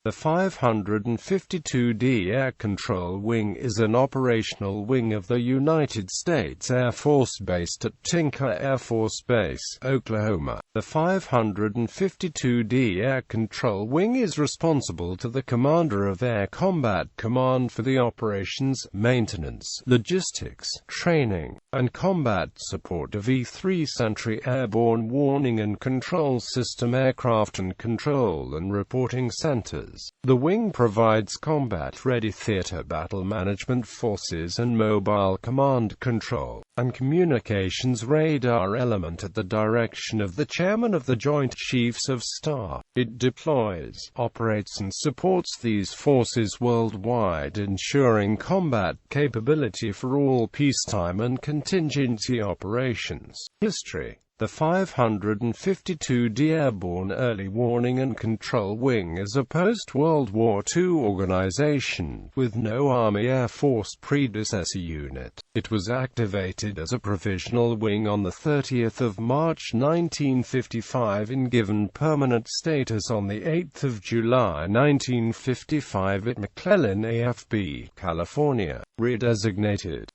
The 552d Air Control Wing is an operational wing of the United States Air Force based at Tinker Air Force Base, Oklahoma. The 552d Air Control Wing is responsible to the Commander of Air Combat Command for the operations, maintenance, logistics, training, and combat support of E-3 Sentry Airborne Warning and Control System aircraft and control and reporting centers. The wing provides combat-ready theater battle management forces and mobile command control, and communications radar element at the direction of the Chairman of the Joint Chiefs of Staff. It deploys, operates and supports these forces worldwide, ensuring combat capability for all peacetime and contingency operations. History. The 552d Airborne Early Warning and Control Wing is a post-World War II organization, with no Army Air Force predecessor unit. It was activated as a provisional wing on 30 March 1955 and given permanent status on 8 July 1955 at McClellan AFB, California. Redesignated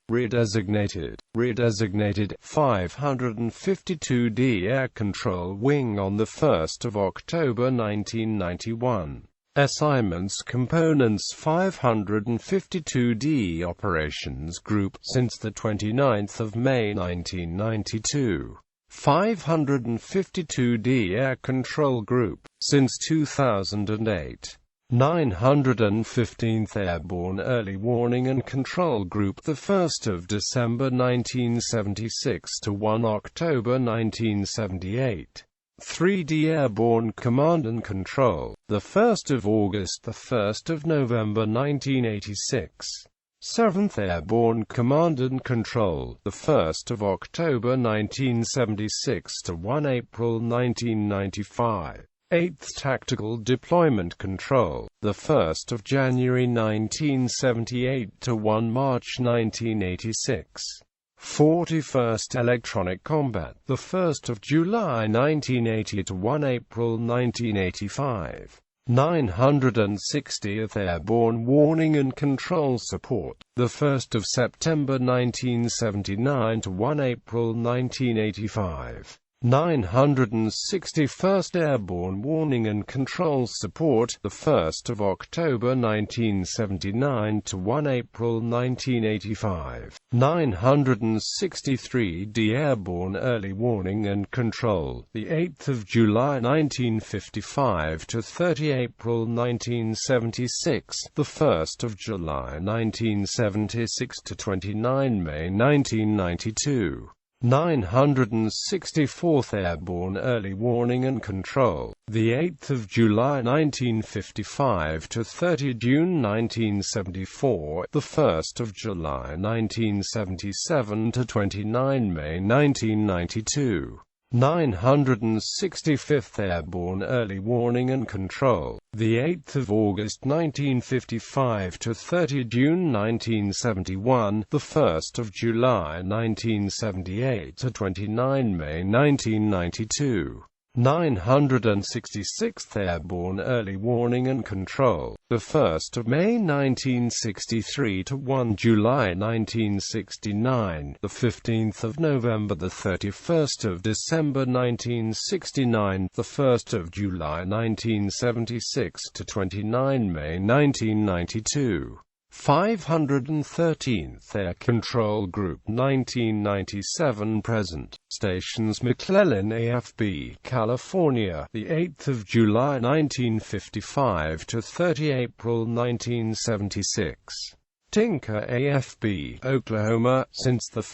552d Air Control Wing on 1 October 1991. Assignments Components 552d Operations Group since 29 May 1992. 552d Air Control Group since 2008. 915th Airborne Early Warning and Control Group, 1 December 1976 to 1 October 1978. 3D Airborne Command and Control, 1 August to 1 November 1986. 7th Airborne Command and Control, 1 October 1976 to 1 April 1995. 8th Tactical Deployment Control, 1 January 1978 to 1 March 1986. 41st Electronic Combat, 1 July 1980 to 1 April 1985. 960th Airborne Warning and Control Support, 1 September 1979 to 1 April 1985. 961st Airborne Warning and Control Support, 1 October 1979 to 1 April 1985. 963d Airborne Early Warning and Control, 8 July 1955 to 30 April 1976, 1 July 1976 to 29 May 1992. 964th Airborne Early Warning and Control, 8 July 1955 to 30 June 1974, 1 July 1977 to 29 May 1992. 965th Airborne Early Warning and Control, 8 August 1955 to 30 June 1971, 1 July 1978 to 29 May 1992. 966th Airborne Early Warning and Control, 1 May 1963 to 1 July 1969, 15th November to 31st December 1969, 1 July 1976 to 29 May 1992. 513th Air Control Group 1997–present. Stations McClellan AFB, California, 8 July 1955 to 30 April 1976. Tinker AFB, Oklahoma, since 1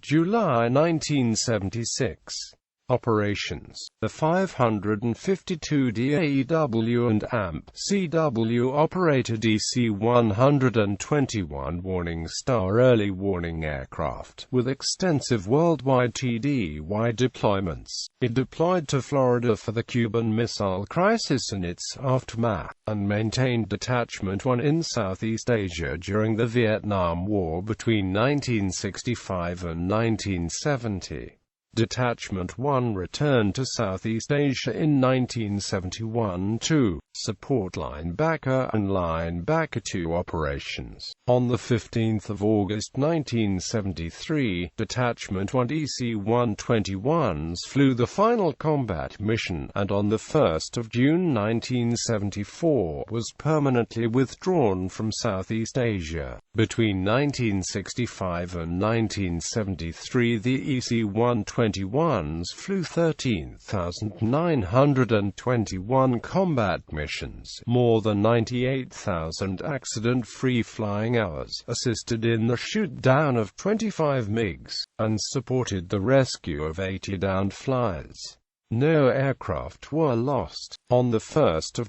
July 1976. Operations. The 552d AEW and Pmsyyz operator DC-121 Warning Star early warning aircraft, with extensive worldwide TDY deployments. It deployed to Florida for the Cuban Missile Crisis and its aftermath, and maintained Detachment 1 in Southeast Asia during the Vietnam War between 1965 and 1970. Detachment 1 returned to Southeast Asia in 1971 to support Linebacker and Linebacker 2 operations. On 15 August 1973, Detachment 1 DC-121s flew the final combat mission, and on 1 June 1974 was permanently withdrawn from Southeast Asia. Between 1965 and 1973, the EC-121s flew 13,921 combat missions, more than 98,000 accident-free flying hours, assisted in the shoot-down of 25 MiGs, and supported the rescue of 80 downed flyers. No aircraft were lost. On 1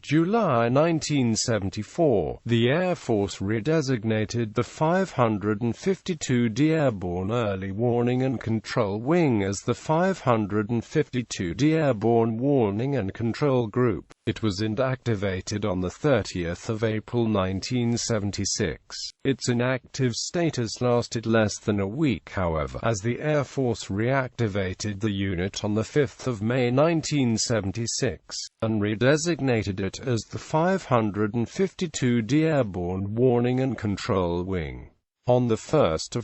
July 1974, the Air Force redesignated the 552d Airborne Early Warning and Control Wing as the 552d Airborne Warning and Control Group. It was inactivated on 30 April 1976. Its inactive status lasted less than a week, however, as the Air Force reactivated the unit on 5 May 1976, and redesignated it as the 552d Airborne Warning and Control Wing. On 1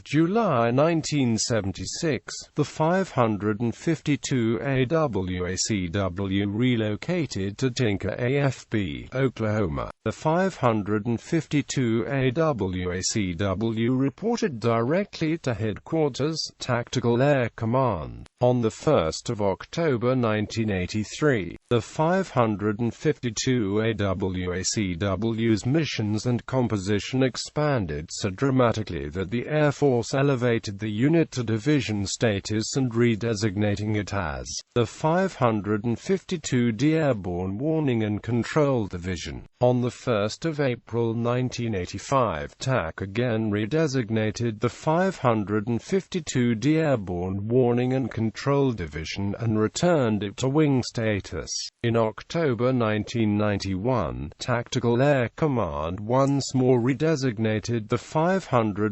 July 1976, the 552 AWACW relocated to Tinker AFB, Oklahoma. The 552 AWACW reported directly to Headquarters, Tactical Air Command. On 1 October 1983, the 552 AWACW's missions and composition expanded so dramatically that the Air Force elevated the unit to division status and redesignating it as the 552d Airborne Warning and Control Division. On 1 April 1985, TAC again redesignated the 552d Airborne Warning and Control Division and returned it to wing status. In October 1991, Tactical Air Command once more redesignated the 552d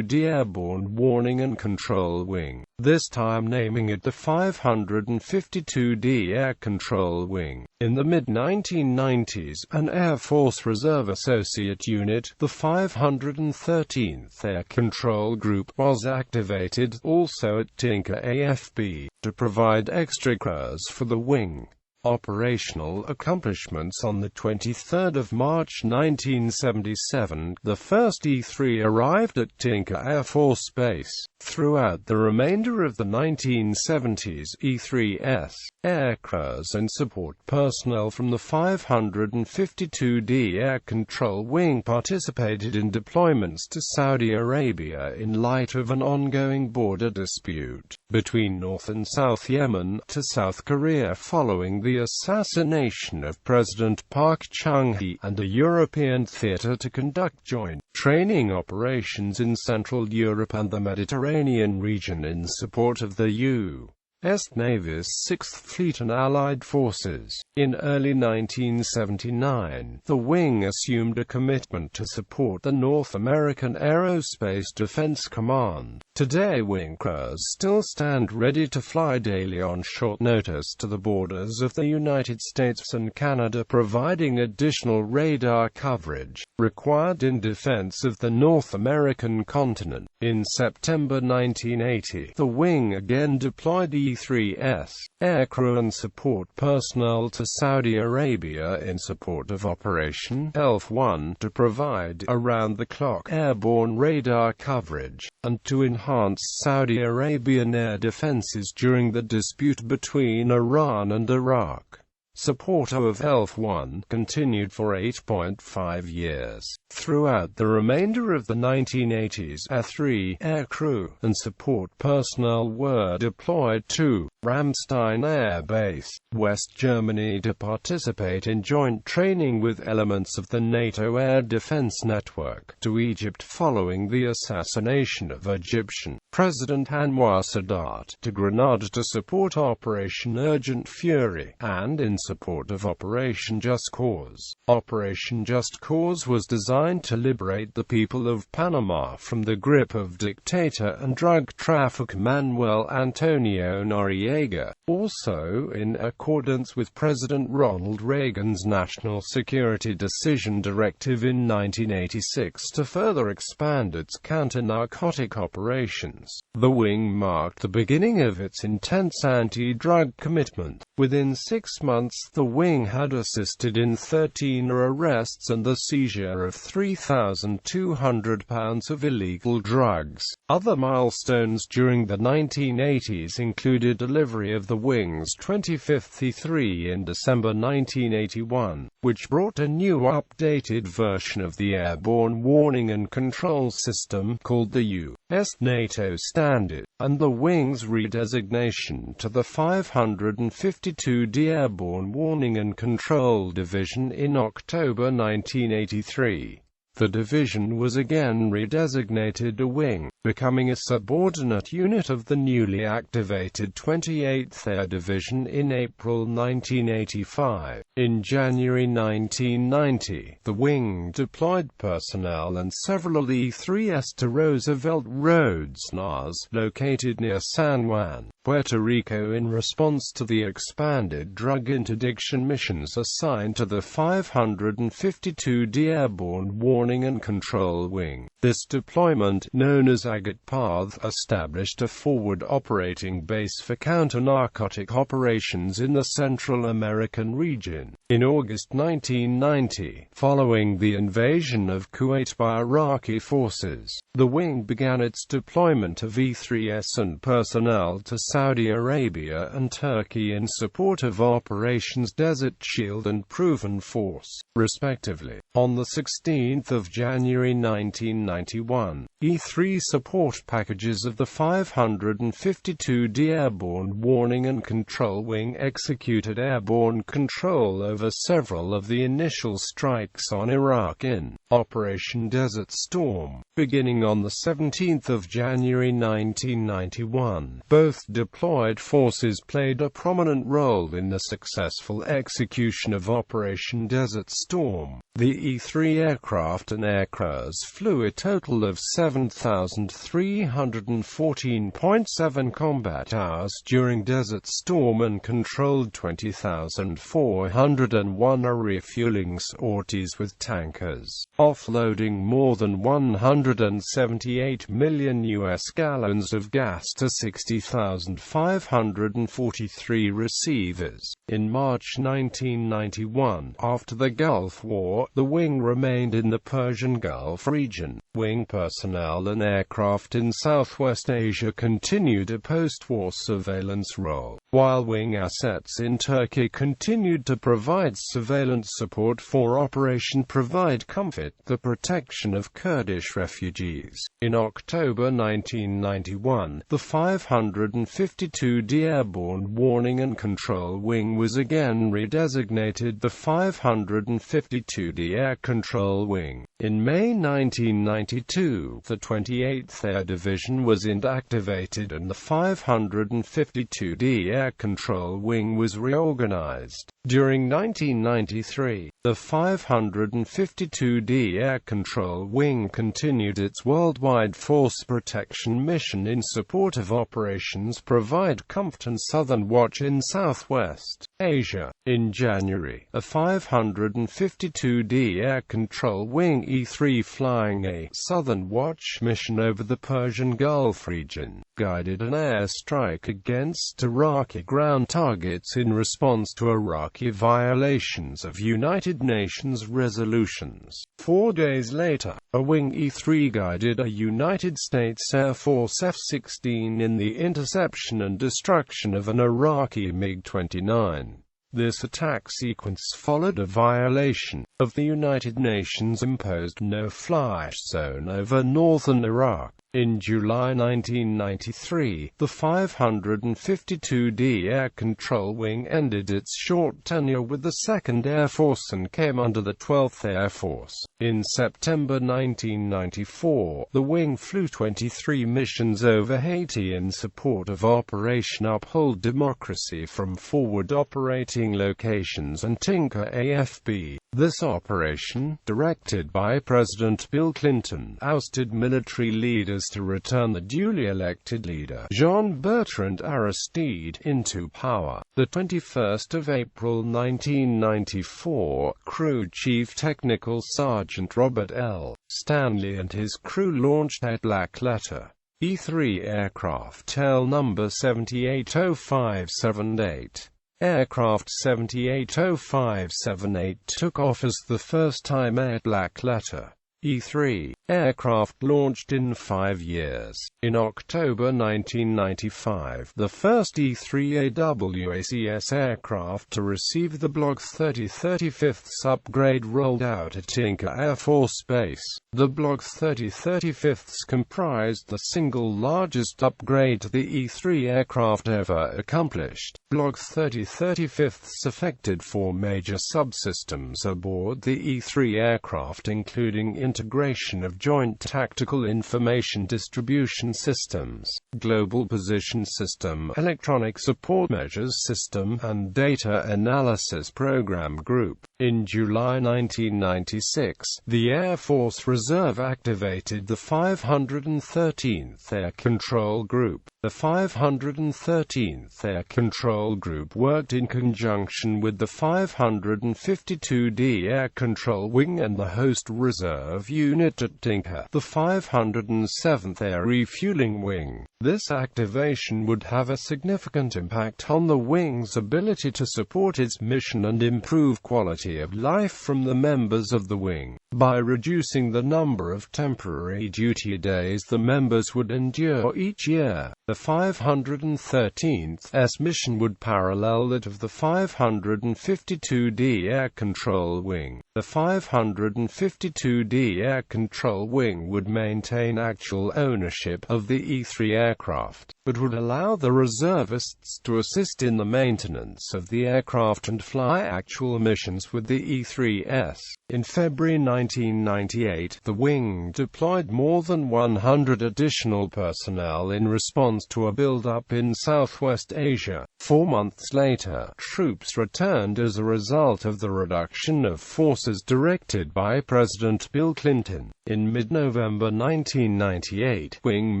Airborne Warning and Control Wing, this time naming it the 552d Air Control Wing. In the mid-1990s, an Air Force Reserve Associate Unit, the 513th Air Control Group, was activated, also at Tinker AFB, to provide extra crews for the wing. Operational accomplishments. On 23 March 1977, the first E-3 arrived at Tinker Air Force Base. Throughout the remainder of the 1970s, E-3s, air crews and support personnel from the 552d Air Control Wing participated in deployments to Saudi Arabia in light of an ongoing border dispute between North and South Yemen, to South Korea following the assassination of President Park Chung-hee, and a European theater to conduct joint training operations in Central Europe and the Mediterranean region in support of the U.S. Navy's 6th Fleet and Allied forces. In early 1979, the wing assumed a commitment to support the North American Aerospace Defense Command. Today, wing crews still stand ready to fly daily on short notice to the borders of the United States and Canada, providing additional radar coverage required in defense of the North American continent. In September 1980, the wing again deployed E-3s, aircrew and support personnel to Saudi Arabia in support of Operation ELF-1 to provide around-the-clock airborne radar coverage, and to enhance Saudi Arabian air defenses during the dispute between Iran and Iraq. Support of ELF-1 continued for 8.5 years. Throughout the remainder of the 1980s, E-3 aircrew and support personnel were deployed to Ramstein Air Base, West Germany, to participate in joint training with elements of the NATO Air Defense Network, to Egypt following the assassination of Egyptian President Anwar Sadat, to Grenada to support Operation Urgent Fury, and in support of Operation Just Cause. Operation Just Cause was designed to liberate the people of Panama from the grip of dictator and drug trafficker Manuel Antonio Noriega, also in accordance with President Ronald Reagan's National Security Decision Directive in 1986 to further expand its counter-narcotic operations. The wing marked the beginning of its intense anti-drug commitment. Within 6 months, the wing had assisted in 13 arrests and the seizure of 3,200 pounds of illegal drugs. Other milestones during the 1980s included delivery of the wing's 25th E3 in December 1981, which brought a new updated version of the Airborne warning and control system called the U.S. NATO Standard, and the wing's redesignation to the 552d Airborne Warning and Control Division in October 1983. The division was again redesignated a wing, becoming a subordinate unit of the newly activated 28th Air Division in April 1985. In January 1990, the wing deployed personnel and several E-3s to Roosevelt Roads, NAS, located near San Juan, Puerto Rico in response to the expanded drug interdiction missions assigned to the 552d Airborne Warning and Control Wing. This deployment, known as Agate Path, established a forward operating base for counter-narcotic operations in the Central American region. In August 1990, following the invasion of Kuwait by Iraqi forces, the wing began its deployment of E-3s and personnel to Saudi Arabia and Turkey in support of Operations Desert Shield and Proven Force, respectively. On the 16th of January 1991, E-3 support packages of the 552d Airborne Warning and Control Wing executed airborne control over several of the initial strikes on Iraq in Operation Desert Storm, beginning on the 17th of January 1991. Both deployed forces played a prominent role in the successful execution of Operation Desert Storm. The E-3 aircraft and aircrews flew a total of 7,314.7 combat hours during Desert Storm and controlled 20,401 refueling sorties with tankers, offloading more than 178 million US gallons of gas to 60,543 receivers. In March 1991, after the Gulf War, the wing remained in the Persian Gulf region. Wing personnel and aircraft in Southwest Asia continued a post-war surveillance role, while wing assets in Turkey continued to provide surveillance support for Operation Provide Comfort, the protection of Kurdish refugees. In October 1991, the 552d Airborne Warning and Control Wing was again redesignated the 552d Air Control Wing. In May 1992, the 28th Air Division was inactivated and the 552d Air Control Wing was reorganized. During 1993, the 552d Air Control Wing continued its worldwide force protection mission in support of Operations Provide Comfort and Southern Watch in Southwest Asia. In January, a 552d Air Control Wing E-3 flying a Southern Watch mission over the Persian Gulf region, guided an airstrike against Iraqi ground targets in response to Iraqi violations of United Nations resolutions. 4 days later, a Wing E-3 guided a United States Air Force F-16 in the interception and destruction of an Iraqi MiG-29. This attack sequence followed a violation of the United Nations-imposed no-fly zone over northern Iraq. In July 1993, the 552d Air Control Wing ended its short tenure with the 2nd Air Force and came under the 12th Air Force. In September 1994, the wing flew 23 missions over Haiti in support of Operation Uphold Democracy from forward operating locations and Tinker AFB. This operation, directed by President Bill Clinton, ousted military leaders to return the duly elected leader, Jean-Bertrand Aristide, into power. The 21st of April 1994, Crew Chief Technical Sergeant Robert L. Stanley and his crew launched a Black Letter E-3 aircraft tail number 780578. Aircraft 780578 took off as the first time a Black Letter E-3 aircraft launched in 5 years. In October 1995, the first E-3 AWACS aircraft to receive the Block 3035th upgrade rolled out at Tinker Air Force Base. The Block 3035s comprised the single largest upgrade to the E-3 aircraft ever accomplished. Block 3035s affected 4 major subsystems aboard the E-3 aircraft, including integration of Joint Tactical Information Distribution Systems, Global Position System, Electronic Support Measures System, and Data Analysis Program Group. In July 1996, the Air Force Reserve activated the 513th Air Control Group. The 513th Air Control Group worked in conjunction with the 552d Air Control Wing and the Host Reserve Unit at Tinker, the 507th Air Refueling Wing. This activation would have a significant impact on the wing's ability to support its mission and improve quality of life from the members of the wing. By reducing the number of temporary duty days the members would endure each year, the 513th's mission would parallel that of the 552d Air Control Wing. The 552d Air Control Wing would maintain actual ownership of the E-3 aircraft, but would allow the reservists to assist in the maintenance of the aircraft and fly actual missions with the E-3s. In February 1998, the wing deployed more than 100 additional personnel in response to a build-up in Southwest Asia. 4 months later, troops returned as a result of the reduction of forces directed by President Bill Clinton. In mid-November 1998, wing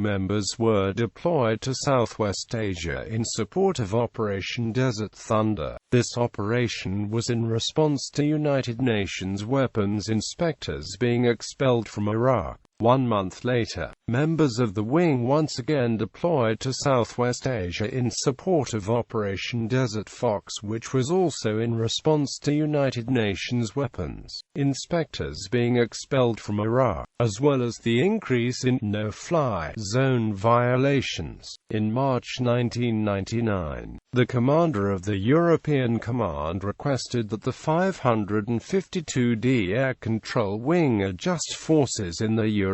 members were deployed to Southwest Asia in support of Operation Desert Thunder. This operation was in response to United Nations weapons inspectors being expelled from Iraq. 1 month later, members of the wing once again deployed to Southwest Asia in support of Operation Desert Fox, which was also in response to United Nations weapons inspectors being expelled from Iraq, as well as the increase in no-fly zone violations. In March 1999, the commander of the European Command requested that the 552d Air Control Wing adjust forces in the European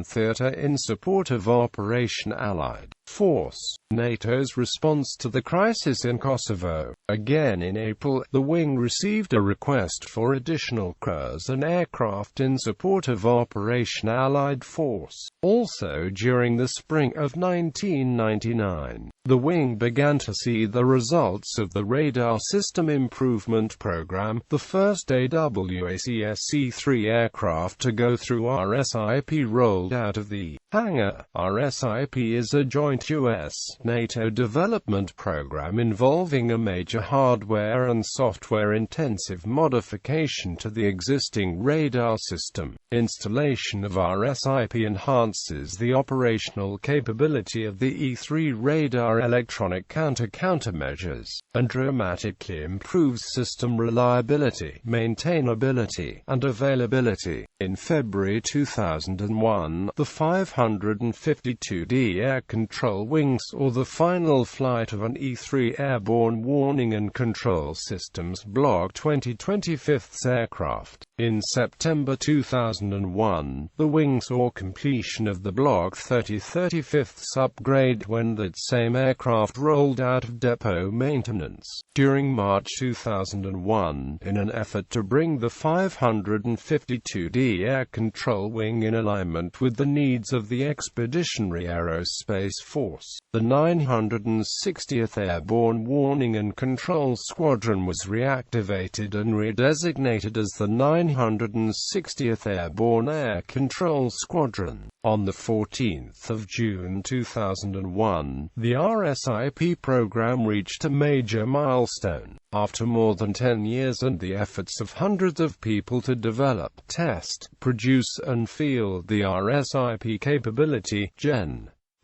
theater in support of Operation Allied Force, NATO's response to the crisis in Kosovo. Again in April, the wing received a request for additional crews and aircraft in support of Operation Allied Force. Also during the spring of 1999, the wing began to see the results of the Radar System Improvement Program, the first AWACS C-3 aircraft to go through RSIP rolled out of the hangar. RSIP is a joint US-NATO development program involving a major hardware and software-intensive modification to the existing radar system. Installation of RSIP enhances the operational capability of the E-3 radar electronic countermeasures, and dramatically improves system reliability, maintainability, and availability. In February 2001, the 552d Air Control Wing saw the final flight of an E-3 Airborne Warning and Control Systems Block 2025th aircraft. In September 2001, the wing saw completion of the Block 3035th upgrade when that same aircraft rolled out of depot maintenance. During March 2001, in an effort to bring the 552d Air Control Wing in alignment with the needs of the Expeditionary Aerospace Force, Force. The 960th Airborne Warning and Control Squadron was reactivated and redesignated as the 960th Airborne Air Control Squadron. On 14 June 2001, the RSIP program reached a major milestone. After more than 10 years and the efforts of hundreds of people to develop, test, produce and field the RSIP capability,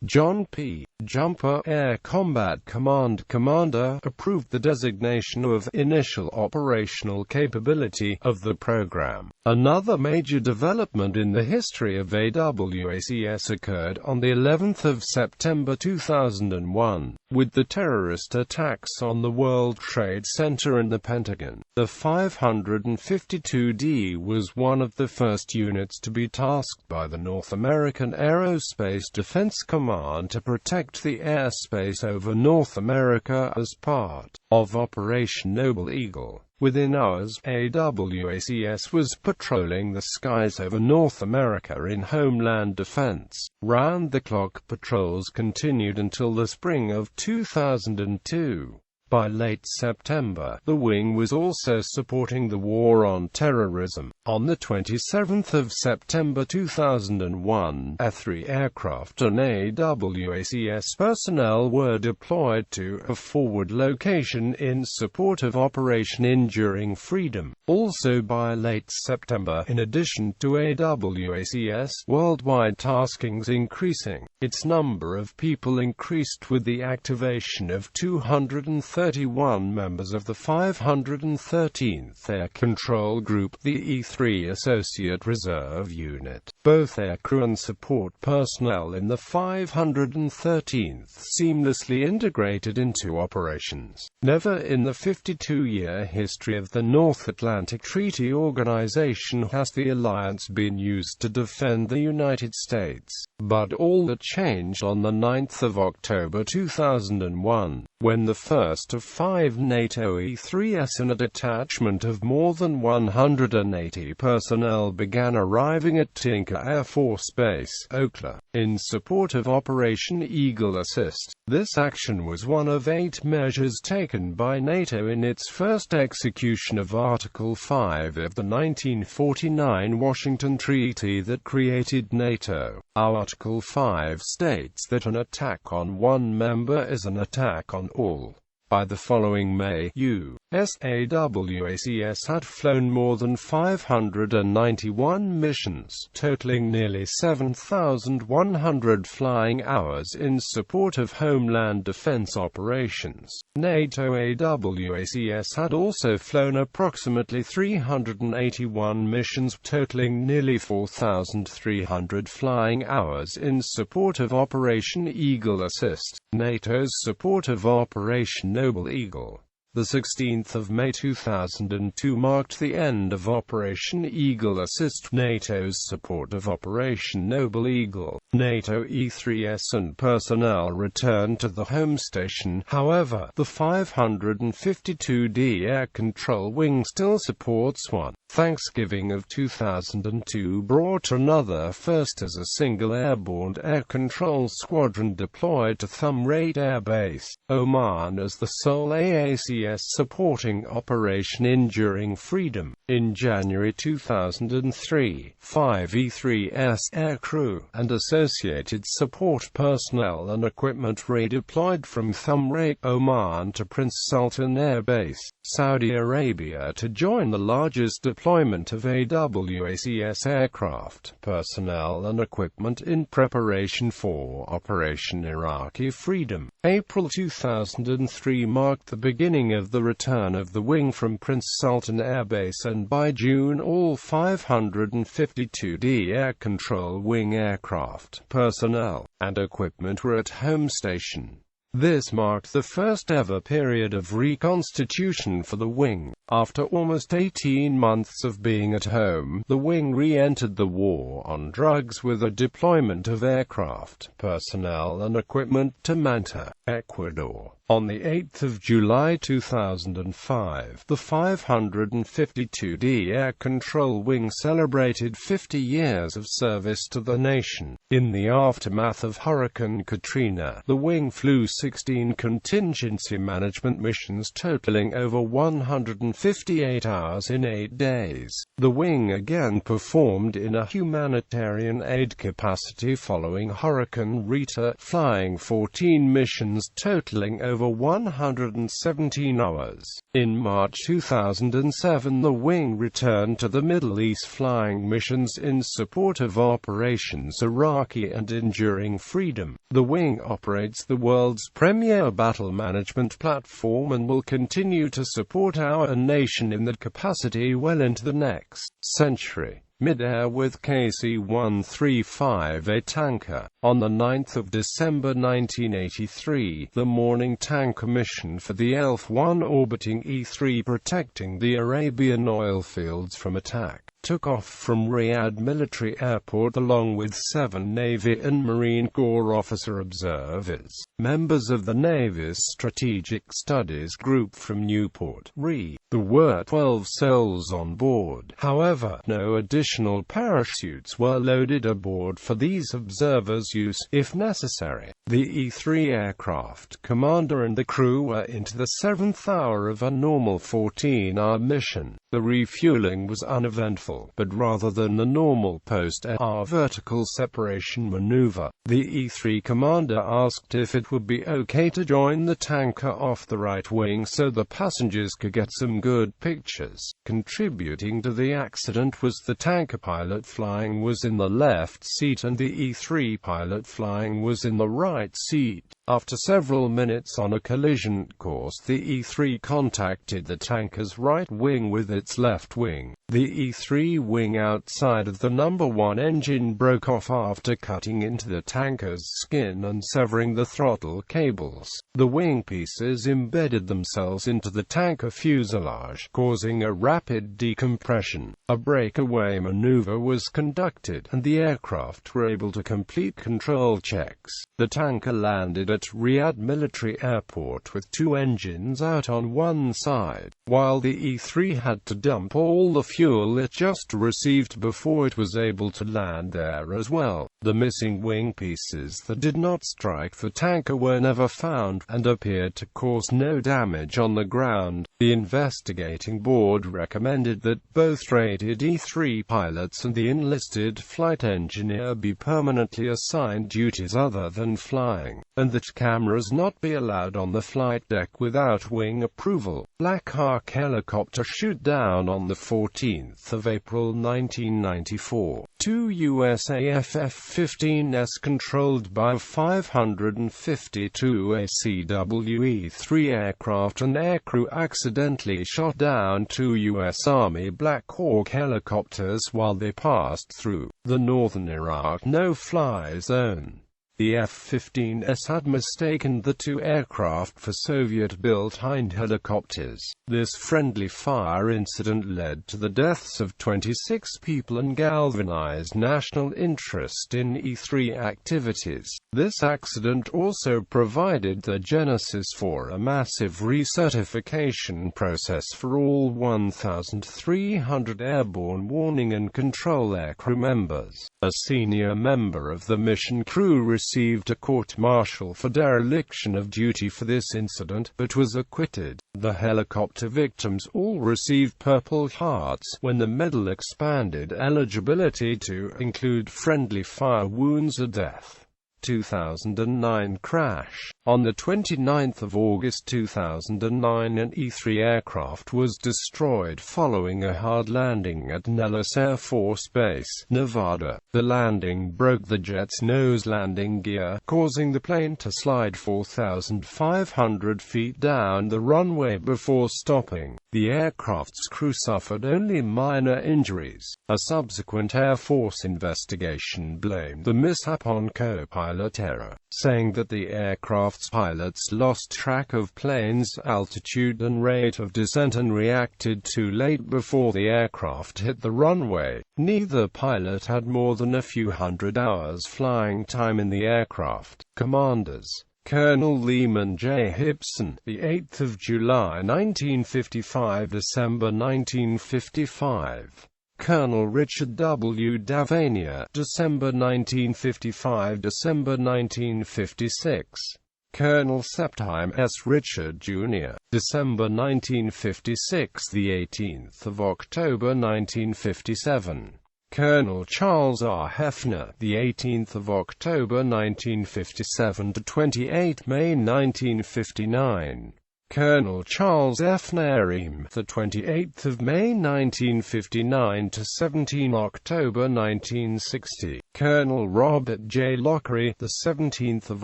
John P. Jumper, Air Combat Command Commander, approved the designation of Initial Operational Capability of the program. Another major development in the history of AWACS occurred on the 11th of September 2001, with the terrorist attacks on the World Trade Center and the Pentagon. The 552D was one of the first units to be tasked by the North American Aerospace Defense Command to protect the airspace over North America as part of Operation Noble Eagle. Within hours, AWACS was patrolling the skies over North America in homeland defense. Round-the-clock patrols continued until the spring of 2002. By late September, the wing was also supporting the war on terrorism. On the 27th of September 2001, 3 aircraft and AWACS personnel were deployed to a forward location in support of Operation Enduring Freedom. Also by late September, in addition to AWACS, worldwide taskings increasing, its number of people increased with the activation of 231 members of the 513th Air Control Group, the E3 Associate Reserve Unit. Both aircrew and support personnel in the 513th seamlessly integrated into operations. Never in the 52-year history of the North Atlantic Treaty Organization has the alliance been used to defend the United States. But all that changed on the 9th of October 2001, when the first of 5 NATO E3s and a detachment of more than 180 personnel began arriving at Tinker Air Force Base, Oklahoma, in support of Operation Eagle Assist. This action was one of 8 measures taken by NATO in its first execution of Article 5 of the 1949 Washington Treaty that created NATO. Article 5 states that an attack on one member is an attack on all. By the following May, AWACS had flown more than 591 missions, totaling nearly 7,100 flying hours in support of homeland defense operations. NATO AWACS had also flown approximately 381 missions, totaling nearly 4,300 flying hours in support of Operation Eagle Assist, NATO's support of Operation Noble Eagle. The 16th of May 2002 marked the end of Operation Eagle Assist, NATO's support of Operation Noble Eagle. NATO E3s and personnel returned to the home station. However, the 552D Air Control Wing still supports one. Thanksgiving of 2002 brought another first as a single airborne air control squadron deployed to Thumb Rate Air Base, Oman as the sole AACS supporting Operation Enduring Freedom. In January 2003, 5 E3s aircrew and associated support personnel and equipment redeployed from Thumb Rate, Oman to Prince Sultan Air Base, Saudi Arabia to join the largest deployment of AWACS aircraft, personnel and equipment in preparation for Operation Iraqi Freedom. April 2003 marked the beginning of the return of the wing from Prince Sultan Air Base, and by June all 552D Air Control Wing aircraft, personnel, and equipment were at home station. This marked the first ever period of reconstitution for the wing. After almost 18 months of being at home, the wing re-entered the war on drugs with a deployment of aircraft, personnel and equipment to Manta, Ecuador. On 8 July 2005, the 552d Air Control Wing celebrated 50 years of service to the nation. In the aftermath of Hurricane Katrina, the wing flew 16 contingency management missions totaling over 158 hours in 8 days. The wing again performed in a humanitarian aid capacity following Hurricane Rita, flying 14 missions totaling over 117 hours. In March 2007, the wing returned to the Middle East flying missions in support of Operations Iraqi and Enduring Freedom. The wing operates the world's premier battle management platform and will continue to support our nation in that capacity well into the next century. Mid-air with KC-135, a tanker. On 9 December 1983, the morning tanker mission for the ELF-1 orbiting E-3 protecting the Arabian oil fields from attack, took off from Riyadh Military Airport along with 7 Navy and Marine Corps officer observers, members of the Navy's Strategic Studies Group from Newport, RE. There were 12 souls on board. However, no additional parachutes were loaded aboard for these observers' use, if necessary. The E-3 aircraft commander and the crew were into the 7th hour of a normal 14-hour mission. The refueling was uneventful, but rather than the normal post-air vertical separation maneuver, the E-3 commander asked if it would be okay to join the tanker off the right wing so the passengers could get some good pictures. Contributing to the accident was the tanker pilot flying was in the left seat and the E-3 pilot flying was in the right seat. After several minutes on a collision course, the E-3 contacted the tanker's right wing with its left wing. The E-3 wing outside of the number 1 engine broke off after cutting into the tanker's skin and severing the throttle cables. The wing pieces embedded themselves into the tanker fuselage, causing a rapid decompression. A breakaway maneuver was conducted, and the aircraft were able to complete control checks. The tanker landed at Riyadh Military Airport with 2 engines out on one side, while the E-3 had to dump all the fuel it just received before it was able to land there as well. The missing wing pieces that did not strike the tanker were never found, and appeared to cause no damage on the ground. The investigating board recommended that both rated E-3 pilots and the enlisted flight engineer be permanently assigned duties other than flying, and that cameras not be allowed on the flight deck without wing approval. Black Hawk helicopter shoot down on 14 April 1994. 2 USAF F-15s controlled by 552 ACWE-3 aircraft and aircrew accidentally shot down 2 U.S. Army Black Hawk helicopters while they passed through the northern Iraq no-fly zone. The F-15s had mistaken the 2 aircraft for Soviet-built Hind helicopters. This friendly fire incident led to the deaths of 26 people and galvanized national interest in E-3 activities. This accident also provided the genesis for a massive recertification process for all 1,300 airborne warning and control aircrew members. A senior member of the mission crew received a court-martial for dereliction of duty for this incident, but was acquitted. The helicopter victims all received Purple Hearts when the medal expanded eligibility to include friendly fire wounds or death. 2009 crash. On 29 August 2009, an E-3 aircraft was destroyed following a hard landing at Nellis Air Force Base, Nevada. The landing broke the jet's nose landing gear, causing the plane to slide 4,500 feet down the runway before stopping. The aircraft's crew suffered only minor injuries. A subsequent Air Force investigation blamed the mishap on co-pilot error, saying that the aircraft aircraft's pilots lost track of plane's altitude and rate of descent and reacted too late before the aircraft hit the runway. Neither pilot had more than a few hundred hours flying time in the aircraft. Commanders: Colonel Lehman J. Hipson, the 8th of July 1955 December 1955. Colonel Richard W. Davania, December 1955 December 1956. Colonel Septime S. Richard Jr., December 1956 the 18th of October 1957. Colonel Charles R. Hefner, the 18th of October 1957 to 28 May 1959. Colonel Charles F. Nareem, the 28th of May 1959 to 17 October 1960. Colonel Robert J. Lockery, the 17th of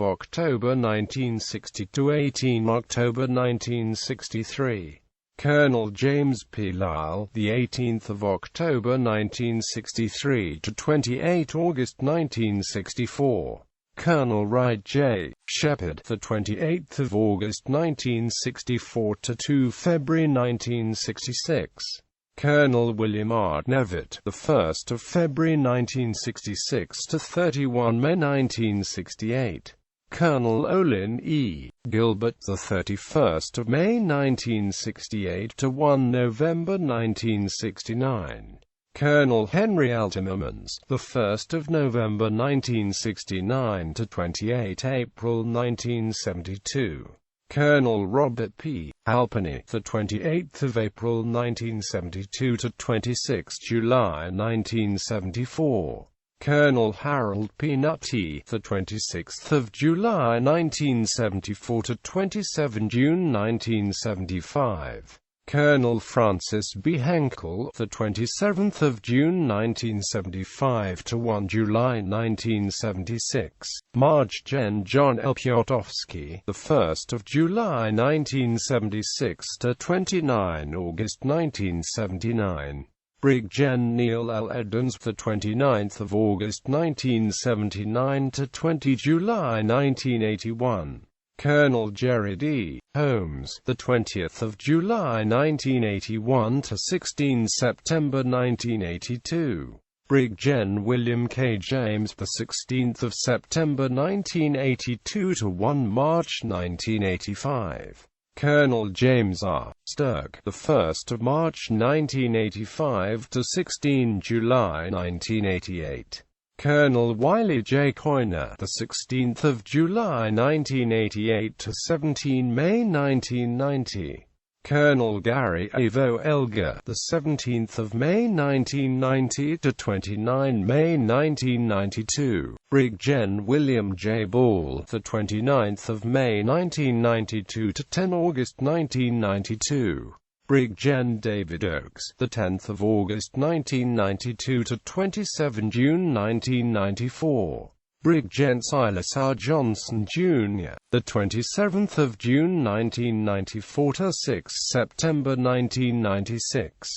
October 1960 to 18 October 1963. Colonel James P. Lyle, the 18th of October 1963 to 28 August 1964. Colonel Wright J. Shepard, the 28th of August 1964 to 2 February 1966. Colonel William R. Nevitt, the 1st of February 1966 to 31 May 1968. Colonel Olin E. Gilbert, the 31st of May 1968 to 1 November 1969. Colonel Henry L. Timmermans, the 1st of November 1969 to 28 April 1972. Colonel Robert P. Halpenny, the 28th of April 1972 to 26 July 1974. Colonel Harold P. Nutty, the 26th of July 1974 to 27 June 1975. Colonel Francis B. Henkel, the 27th of June 1975 to 1 July 1976. Marge Gen. John L. Piotrowski, the 1st of July 1976 to 29 August 1979. Brig Gen. Neil L. Edens, the 29th of August 1979 to 20 July 1981. Colonel Jerry D. Holmes, the 20th of July 1981 to 16 September 1982. Brig Gen. William K. James, the 16th of September 1982 to 1 March 1985. Colonel James R. Sturg, the 1st of March 1985 to 16 July 1988. Colonel Wiley J. Coyner, the 16th of July 1988 to 17 May 1990. Colonel Gary Avo Elgar, the 17th of May 1990 to 29 May 1992. Brig Gen. William J. Ball, the 29th of May 1992 to 10 August 1992. Brig Gen. David Oakes, the 10th of August 1992 to 27 June 1994. Brig Gen. Silas R. Johnson, Jr., the 27th of June 1994 to 6 September 1996.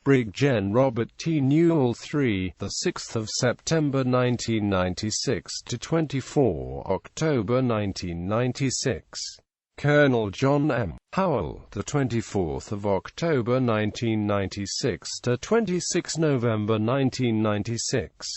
Brig Gen. Robert T. Newell, III, the 6th of September 1996 to 24 October 1996. Colonel John M. Howell, the 24th of October 1996 to 26 November 1996.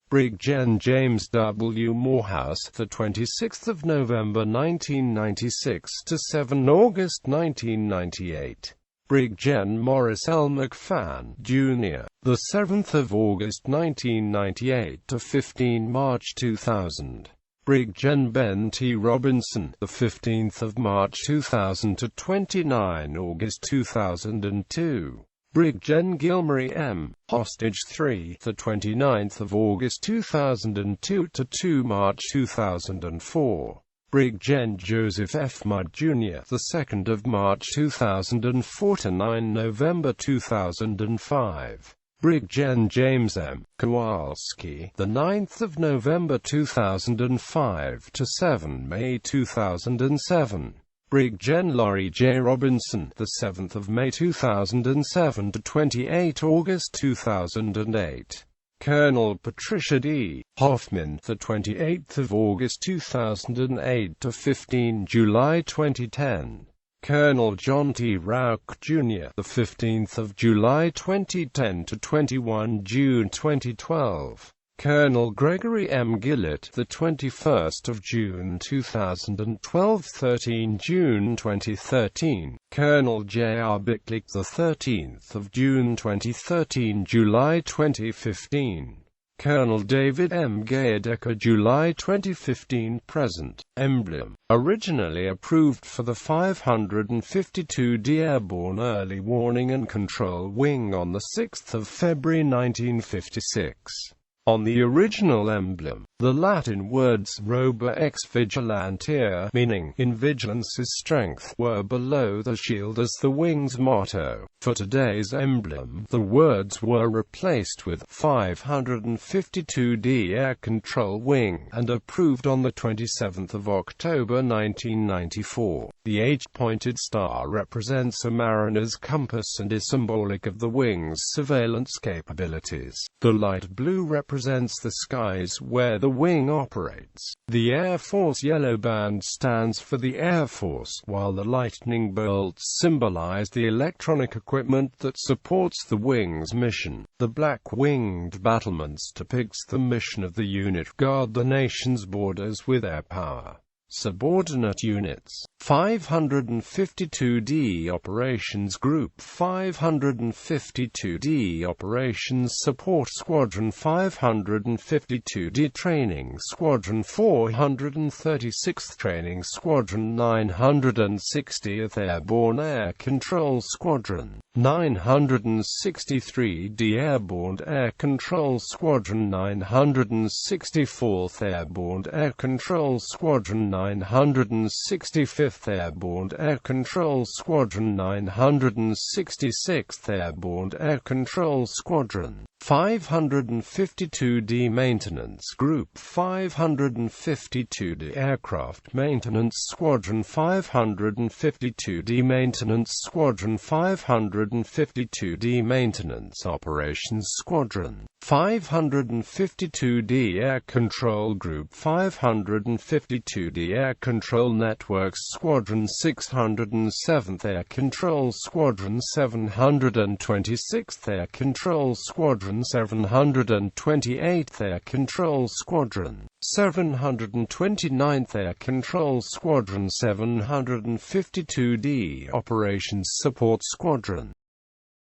Brig Gen. James W. Morehouse, the 26th of November 1996 to 7 August 1998. Brig Gen. Morris L. McFadden, Jr., the 7th of August 1998 to 15 March 2000. Brig Gen. Ben T. Robinson, the 15th of March 2000 to 29 August 2002. Brig Gen. Gilmary M. Hostage 3, the 29th of August 2002 to 2 March 2004. Brig Gen. Joseph F. Mudd, Jr., the 2nd of March 2004 to 9 November 2005. Brig Gen. James M. Kowalski, the 9th of November 2005 to 7 May 2007. Brig Gen. Laurie J. Robinson, the 7th of May 2007 to 28 August 2008. Colonel Patricia D. Hoffman, the 28th of August 2008 to 15 July 2010. Colonel John T. Rauch, Jr., the 15th of July 2010 to 21 June 2012. Colonel Gregory M. Gillett, the 21st of June 2012, 13 June 2013. Colonel J. R. Bicklick, the 13th of June 2013, July 2015. Colonel David M. Gayadecker, July 2015 present. Emblem. Originally approved for the 552d Airborne Early Warning and Control Wing on the 6th of February 1956. On the original emblem, the Latin words "roba ex vigilantia," meaning "in vigilance's strength," were below the shield as the wing's motto. For today's emblem, the words were replaced with "552d Air Control Wing" and approved on the 27th of October 1994. The H-pointed star represents a mariner's compass and is symbolic of the wing's surveillance capabilities. The light blue represents the skies where the wing operates. The Air Force yellow band stands for the Air Force, while the lightning bolts symbolize the electronic equipment that supports the wing's mission. The black winged battlements depicts the mission of the unit: guard the nation's borders with air power. Subordinate units: 552d Operations Group, 552d Operations Support Squadron, 552d Training Squadron, 436th Training Squadron, 960th Airborne Air Control Squadron, 963d Airborne Air Control Squadron, 964th Airborne Air Control Squadron, 965th Airborne Air Control Squadron, 966th Airborne Air Control Squadron, 552d Maintenance Group, 552d Aircraft Maintenance Squadron, 552d Maintenance Squadron, 552d Maintenance Operations Squadron, 552d Air Control Group, 552d Air Control Networks Squadron, 607th Air Control Squadron, 726th Air Control Squadron, 728th Air Control Squadron, 729th Air Control Squadron, 752d Operations Support Squadron,